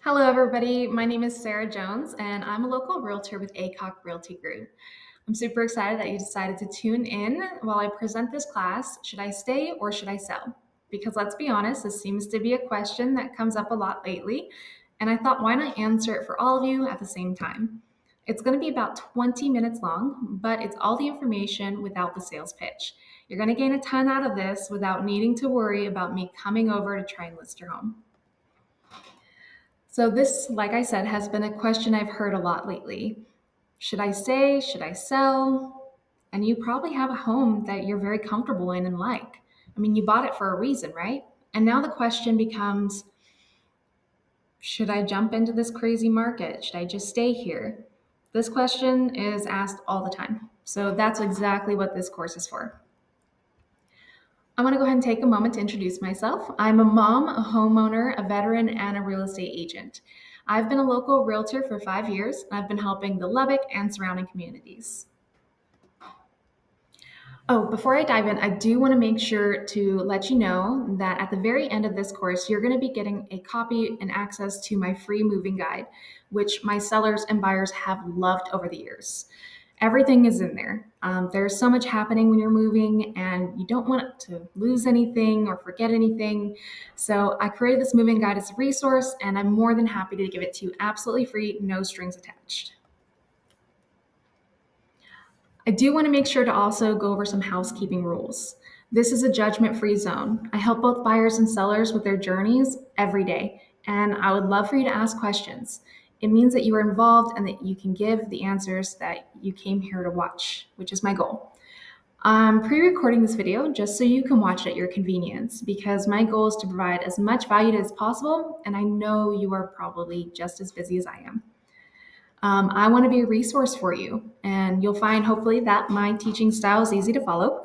Hello, everybody. My name is Sarah Jones, and I'm a local realtor with ACOC Realty Group. I'm super excited that you decided to tune in while I present this class. Should I stay or should I sell? Because let's be honest, this seems to be a question that comes up a lot lately, and I thought, why not answer it for all of you at the same time? It's going to be about 20 minutes long, but it's all the information without the sales pitch. You're going to gain a ton out of this without needing to worry about me coming over to try and list your home. So, this, like I said, has been a question I've heard a lot lately. Should I stay? Should I sell? And you probably have a home that you're very comfortable in and like. I mean, you bought it for a reason, right? And now the question becomes, should I jump into this crazy market? Should I just stay here? This question is asked all the time. So, that's exactly what this course is for. I want to go ahead and take a moment to introduce myself. I'm a mom, a homeowner, a veteran, and a real estate agent. I've been a local realtor for 5 years, and I've been helping the Lubbock and surrounding communities. Oh, before I dive in, I do want to make sure to let you know that at the very end of this course, you're going to be getting a copy and access to my free moving guide, which my sellers and buyers have loved over the years. Everything is in there. There's so much happening when you're moving, and you don't want to lose anything or forget anything. So I created this moving guide as a resource, and I'm more than happy to give it to you absolutely free, no strings attached. I do want to make sure to also go over some housekeeping rules. This is a judgment free zone. I help both buyers and sellers with their journeys every day, and I would love for you to ask questions. It means that you are involved and that you can give the answers that you came here to watch, which is my goal. I'm pre recording this video just so you can watch at your convenience because my goal is to provide as much value as possible, and I know you are probably just as busy as I am. I want to be a resource for you, and you'll find hopefully that my teaching style is easy to follow.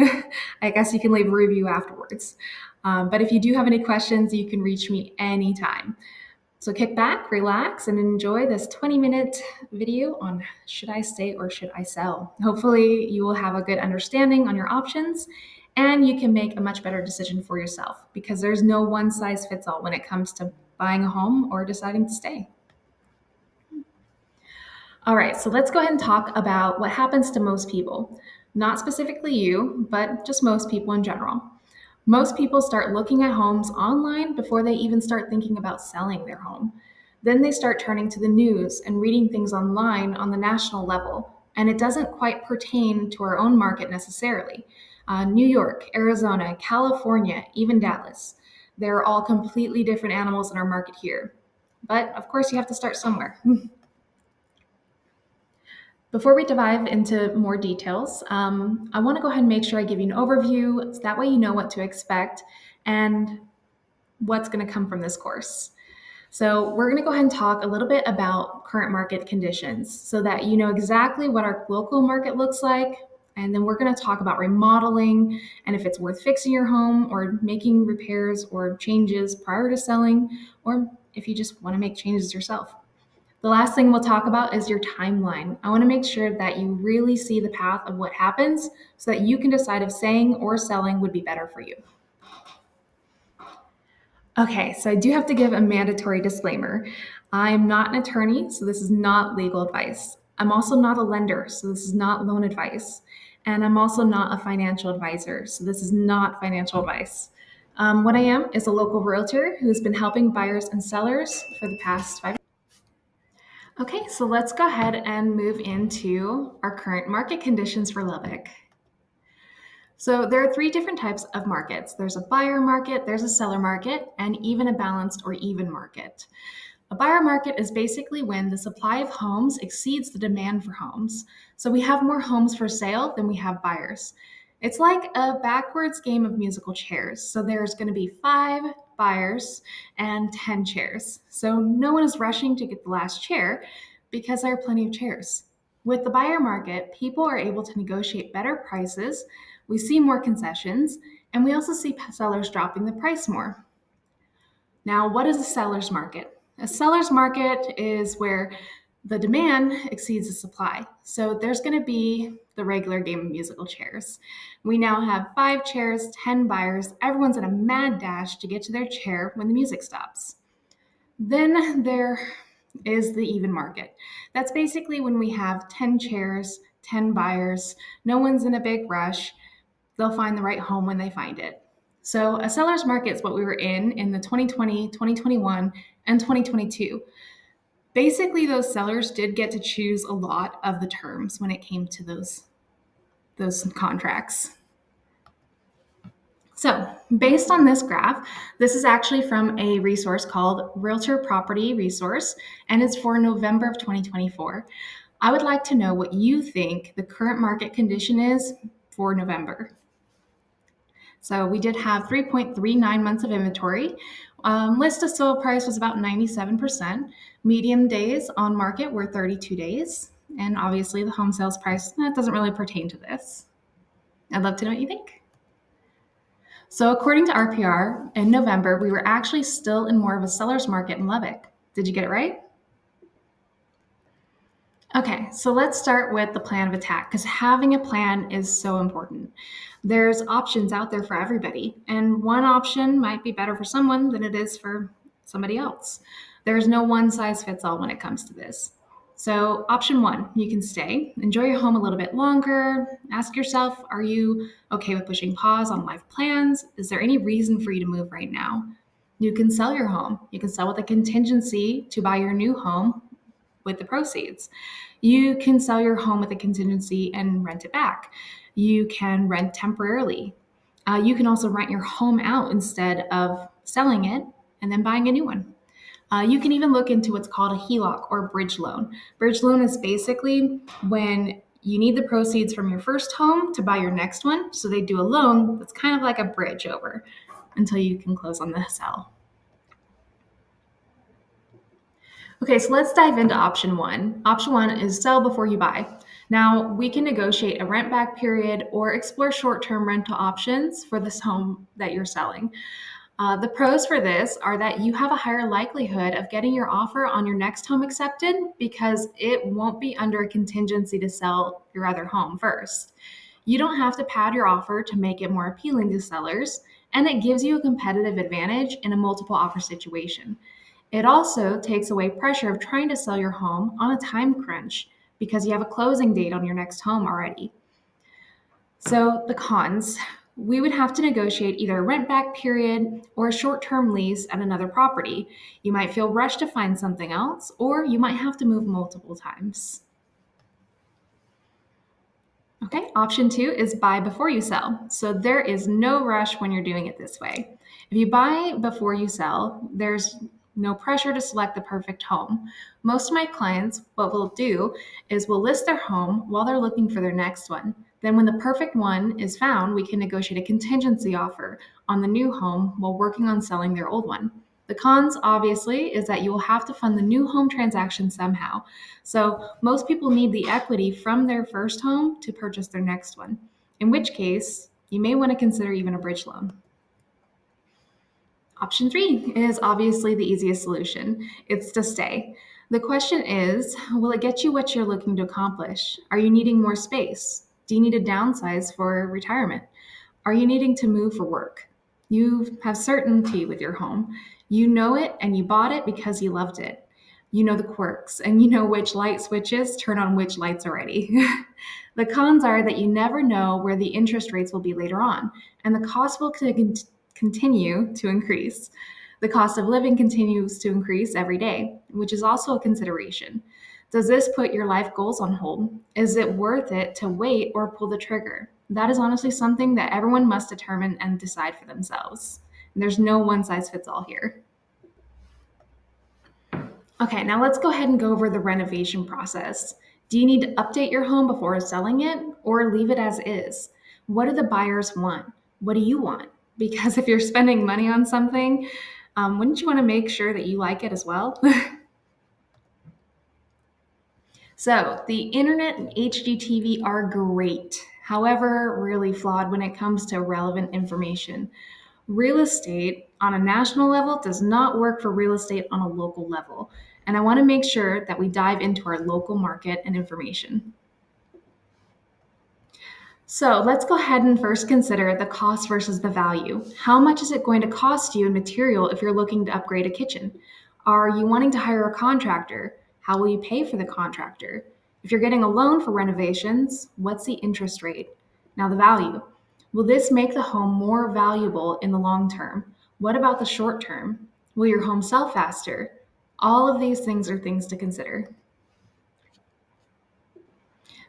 I guess you can leave a review afterwards. But if you do have any questions, you can reach me anytime. So kick back, relax, and enjoy this 20-minute video on should I stay or should I sell. Hopefully, you will have a good understanding on your options and you can make a much better decision for yourself because there's no one size fits all when it comes to buying a home or deciding to stay. All right, so let's go ahead and talk about what happens to most people. Not specifically you, but just most people in general. Most people start looking at homes online before they even start thinking about selling their home. Then they start turning to the news and reading things online on the national level, and it doesn't quite pertain to our own market necessarily. New York, Arizona, California, even Dallas. They're all completely different animals in our market here. But of course, you have to start somewhere. Before we dive into more details, I want to go ahead and make sure I give you an overview so that way you know what to expect and what's going to come from this course. So, we're going to go ahead and talk a little bit about current market conditions so that you know exactly what our local market looks like. And then we're going to talk about remodeling and if it's worth fixing your home or making repairs or changes prior to selling, or if you just want to make changes yourself. The last thing we'll talk about is your timeline. I want to make sure that you really see the path of what happens so that you can decide if staying or selling would be better for you. Okay, so I do have to give a mandatory disclaimer. I'm not an attorney, so this is not legal advice. I'm also not a lender, so this is not loan advice. And I'm also not a financial advisor, so this is not financial advice. What I am is a local realtor who's been helping buyers and sellers for the past 5 years. Okay, so let's go ahead and move into our current market conditions for Lubbock. So there are three different types of markets. There's a buyer market, there's a seller market, and even a balanced or even market. A buyer market is basically when the supply of homes exceeds the demand for homes. So we have more homes for sale than we have buyers. It's like a backwards game of musical chairs. So there's going to be 5 buyers and 10 chairs. So no one is rushing to get the last chair because there are plenty of chairs. With the buyer market, people are able to negotiate better prices. We see more concessions, and we also see sellers dropping the price more. Now, what is a seller's market? A seller's market is where the demand exceeds the supply. So there's going to be the regular game of musical chairs. We now have 5 chairs, 10 buyers. Everyone's in a mad dash to get to their chair when the music stops. Then there is the even market. That's basically when we have 10 chairs, 10 buyers, no one's in a big rush. They'll find the right home when they find it. So, a seller's market is what we were in the 2020, 2021, and 2022. Basically, those sellers did get to choose a lot of the terms when it came to those contracts. So, based on this graph, this is actually from a resource called Realtor Property Resource, and it's for November of 2024. I would like to know what you think the current market condition is for November. So, we did have 3.39 months of inventory. List to sale price was about 97%. Medium days on market were 32 days. And obviously, the home sales price, that doesn't really pertain to this. I'd love to know what you think. So, according to RPR, in November, we were actually still in more of a seller's market in Lubbock. Did you get it right? Okay, so let's start with the plan of attack because having a plan is so important. There's options out there for everybody, and one option might be better for someone than it is for somebody else. There's no one size fits all when it comes to this. So, option one, you can stay, enjoy your home a little bit longer. Ask yourself, are you okay with pushing pause on life plans? Is there any reason for you to move right now? You can sell your home. You can sell with a contingency to buy your new home with the proceeds. You can sell your home with a contingency and rent it back. You can rent temporarily. You can also rent your home out instead of selling it and then buying a new one. You can even look into what's called a HELOC or bridge loan. Bridge loan is basically when you need the proceeds from your first home to buy your next one. So they do a loan that's kind of like a bridge over until you can close on the sale. Okay, so let's dive into option one. Option one is sell before you buy. Now, we can negotiate a rent back period or explore short term rental options for this home that you're selling. The pros for this are that you have a higher likelihood of getting your offer on your next home accepted because it won't be under a contingency to sell your other home first. You don't have to pad your offer to make it more appealing to sellers, and it gives you a competitive advantage in a multiple offer situation. It also takes away pressure of trying to sell your home on a time crunch because you have a closing date on your next home already. So, the cons, we would have to negotiate either a rent back period or a short term lease at another property. You might feel rushed to find something else, or you might have to move multiple times. Okay, option two is buy before you sell. So there is no rush when you're doing it this way. If you buy before you sell, there's no pressure to select the perfect home. Most of my clients, what we'll do is we'll list their home while they're looking for their next one. Then, when the perfect one is found, we can negotiate a contingency offer on the new home while working on selling their old one. The cons, obviously, is that you will have to fund the new home transaction somehow. So, most people need the equity from their first home to purchase their next one, in which case, you may want to consider even a bridge loan. Option three is obviously the easiest solution. It's to stay. The question is, will it get you what you're looking to accomplish? Are you needing more space? Do you need to downsize for retirement? Are you needing to move for work? You have certainty with your home. You know it and you bought it because you loved it. You know the quirks and you know which light switches turn on which lights already. The cons are that you never know where the interest rates will be later on, and the cost will continue to increase. The cost of living continues to increase every day, which is also a consideration. Does this put your life goals on hold? Is it worth it to wait or pull the trigger? That is honestly something that everyone must determine and decide for themselves. There's no one size fits all here. Okay, now let's go ahead and go over the renovation process. Do you need to update your home before selling it or leave it as is? What do the buyers want? What do you want? Because if you're spending money on something, wouldn't you want to make sure that you like it as well? So, the internet and HGTV are great, however, really flawed when it comes to relevant information. Real estate on a national level does not work for real estate on a local level. And I want to make sure that we dive into our local market and information. So let's go ahead and first consider the cost versus the value. How much is it going to cost you in material if you're looking to upgrade a kitchen? Are you wanting to hire a contractor? How will you pay for the contractor? If you're getting a loan for renovations, what's the interest rate? Now, the value. Will this make the home more valuable in the long term? What about the short term? Will your home sell faster? All of these things are things to consider.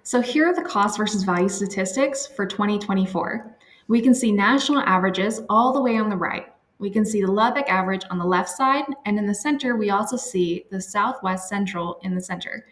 So here are the cost versus value statistics for 2024. We can see national averages all the way on the right. We can see the Lubbock average on the left side, and in the center, we also see the Southwest Central in the center.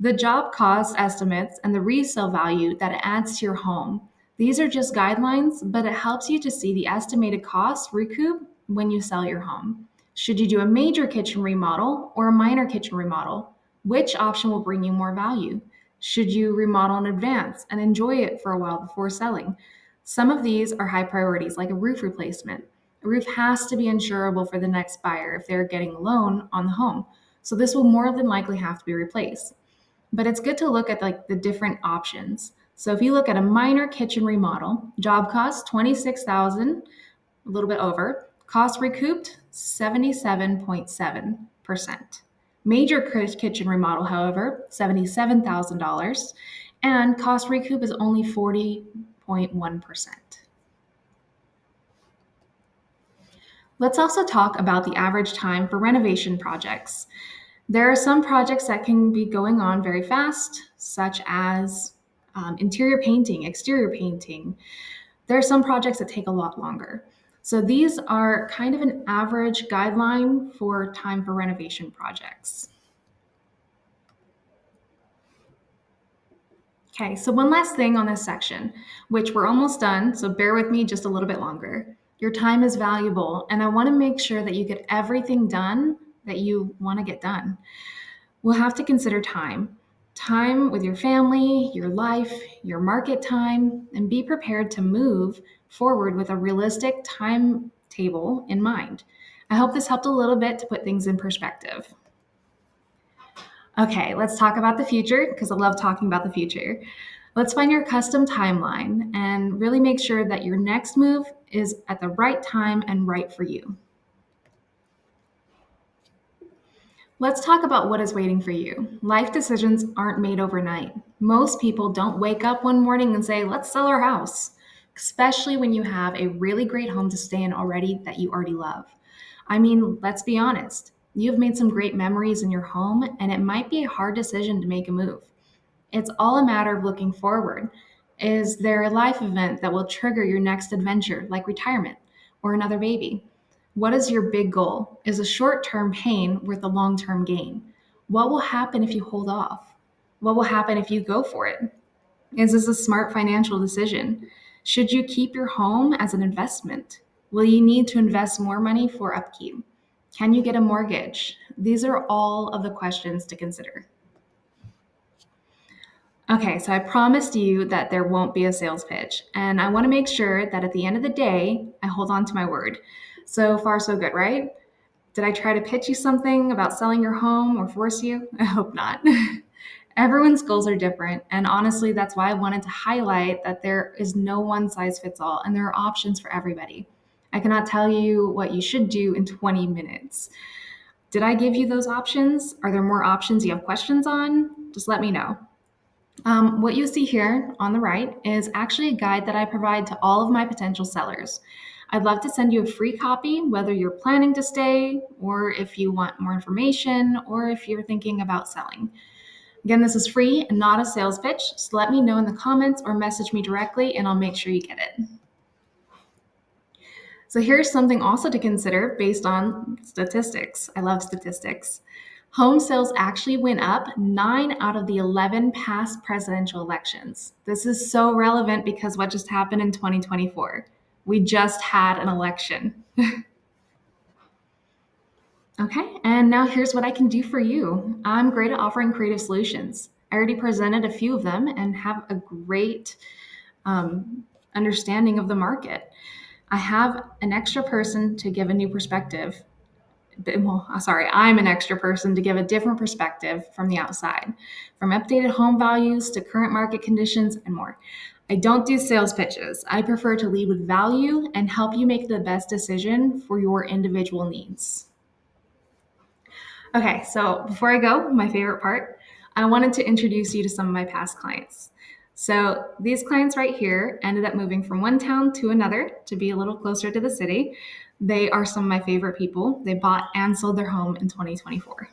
The job cost estimates and the resale value that it adds to your home. These are just guidelines, but it helps you to see the estimated cost recoup when you sell your home. Should you do a major kitchen remodel or a minor kitchen remodel? Which option will bring you more value? Should you remodel in advance and enjoy it for a while before selling? Some of these are high priorities, like a roof replacement. A roof has to be insurable for the next buyer if they're getting a loan on the home. So this will more than likely have to be replaced. But it's good to look at like the different options. So if you look at a minor kitchen remodel, job cost 26,000, a little bit over, cost recouped 77.7%. Major kitchen remodel, however, $77,000, and cost recoup is only 40.1%. Let's also talk about the average time for renovation projects. There are some projects that can be going on very fast, such as interior painting, exterior painting. There are some projects that take a lot longer. So these are kind of an average guideline for time for renovation projects. Okay, so one last thing on this section, which we're almost done, so bear with me just a little bit longer. Your time is valuable, and I want to make sure that you get everything done that you want to get done. We'll have to consider time with your family, your life, your market time, and be prepared to move forward with a realistic timetable in mind. I hope this helped a little bit to put things in perspective. Okay, let's talk about the future because I love talking about the future. Let's find your custom timeline and really make sure that your next move is at the right time and right for you. Let's talk about what is waiting for you. Life decisions aren't made overnight. Most people don't wake up one morning and say, let's sell our house, especially when you have a really great home to stay in already that you already love. I mean, let's be honest. You've made some great memories in your home, and it might be a hard decision to make a move. It's all a matter of looking forward. Is there a life event that will trigger your next adventure, like retirement or another baby? What is your big goal? Is a short term pain worth a long term gain? What will happen if you hold off? What will happen if you go for it? Is this a smart financial decision? Should you keep your home as an investment? Will you need to invest more money for upkeep? Can you get a mortgage? These are all of the questions to consider. Okay, so I promised you that there won't be a sales pitch, and I want to make sure that at the end of the day, I hold on to my word. So far, so good, right? Did I try to pitch you something about selling your home or force you? I hope not. Everyone's goals are different, and honestly, that's why I wanted to highlight that there is no one size fits all, and there are options for everybody. I cannot tell you what you should do in 20 minutes. Did I give you those options? Are there more options you have questions on? Just let me know. What you see here on the right is actually a guide that I provide to all of my potential sellers. I'd love to send you a free copy, whether you're planning to stay, or if you want more information, or if you're thinking about selling. Again, this is free and not a sales pitch, so let me know in the comments or message me directly and I'll make sure you get it. So here's something also to consider based on statistics. I love statistics. Home sales actually went up 9 out of the 11 past presidential elections. This is so relevant because what just happened in 2024? We just had an election. Okay, and now here's what I can do for you. I'm great at offering creative solutions. I already presented a few of them and have a great understanding of the market. I have an extra person to give a new perspective. I'm an extra person to give a different perspective from the outside, from updated home values to current market conditions and more. I don't do sales pitches. I prefer to lead with value and help you make the best decision for your individual needs. Okay, so before I go, my favorite part, I wanted to introduce you to some of my past clients. So these clients right here ended up moving from one town to another to be a little closer to the city. They are some of my favorite people. They bought and sold their home in 2024.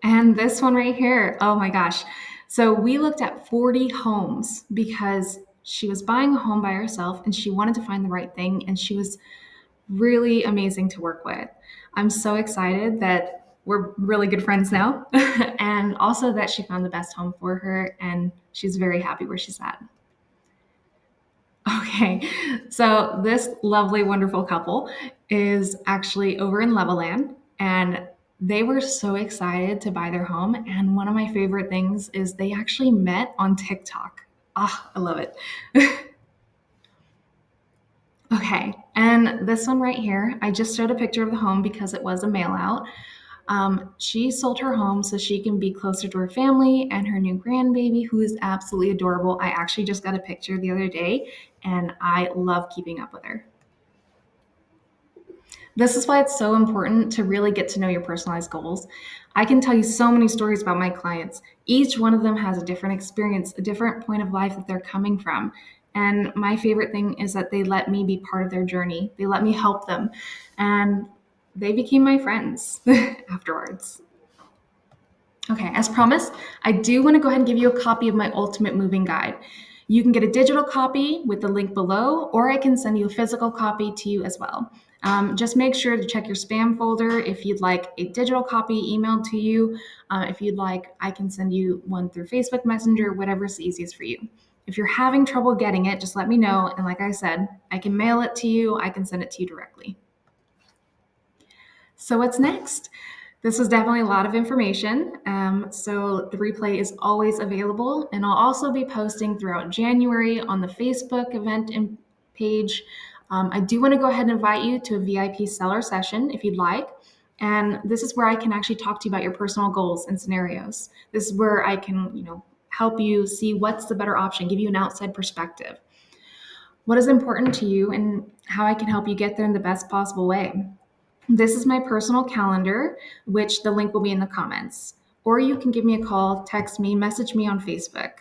And this one right here, oh my gosh. So we looked at 40 homes because she was buying a home by herself and she wanted to find the right thing, and she was really amazing to work with. I'm so excited that we're really good friends now and also that she found the best home for her and she's very happy where she's at. Okay, so this lovely, wonderful couple is actually over in Levelland, and they were so excited to buy their home. And one of my favorite things is they actually met on TikTok. Ah, I love it. Okay, and this one right here, I just showed a picture of the home because it was a mail out. She sold her home so she can be closer to her family and her new grandbaby, who is absolutely adorable. I actually just got a picture the other day, and I love keeping up with her. This is why it's so important to really get to know your personalized goals. I can tell you so many stories about my clients. Each one of them has a different experience, a different point of life that they're coming from. And my favorite thing is that they let me be part of their journey. They let me help them. And they became my friends afterwards. Okay, as promised, I do want to go ahead and give you a copy of my Ultimate Moving Guide. You can get a digital copy with the link below, or I can send you a physical copy to you as well. Just make sure to check your spam folder if you'd like a digital copy emailed to you. If you'd like, I can send you one through Facebook Messenger, whatever's easiest for you. If you're having trouble getting it, just let me know. And like I said, I can mail it to you, I can send it to you directly. So, what's next? This was definitely a lot of information. So, the replay is always available, and I'll also be posting throughout January on the Facebook event page. I do want to go ahead and invite you to a VIP seller session if you'd like. And this is where I can actually talk to you about your personal goals and scenarios. This is where I can, help you see what's the better option, give you an outside perspective. What is important to you and how I can help you get there in the best possible way. This is my personal calendar, which the link will be in the comments. Or you can give me a call, text me, message me on Facebook.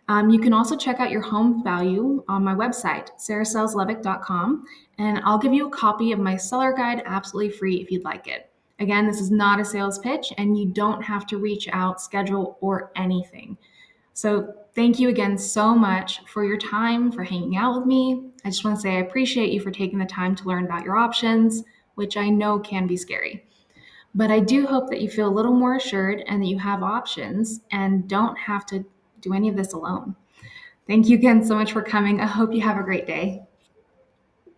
You can also check out your home value on my website, sarahsellslubbock.com, and I'll give you a copy of my seller guide absolutely free if you'd like it. Again, this is not a sales pitch, and you don't have to reach out, schedule, or anything. So thank you again so much for your time, for hanging out with me. I just want to say I appreciate you for taking the time to learn about your options, which I know can be scary. But I do hope that you feel a little more assured and that you have options and don't have to do any of this alone. Thank you again so much for coming. I hope you have a great day.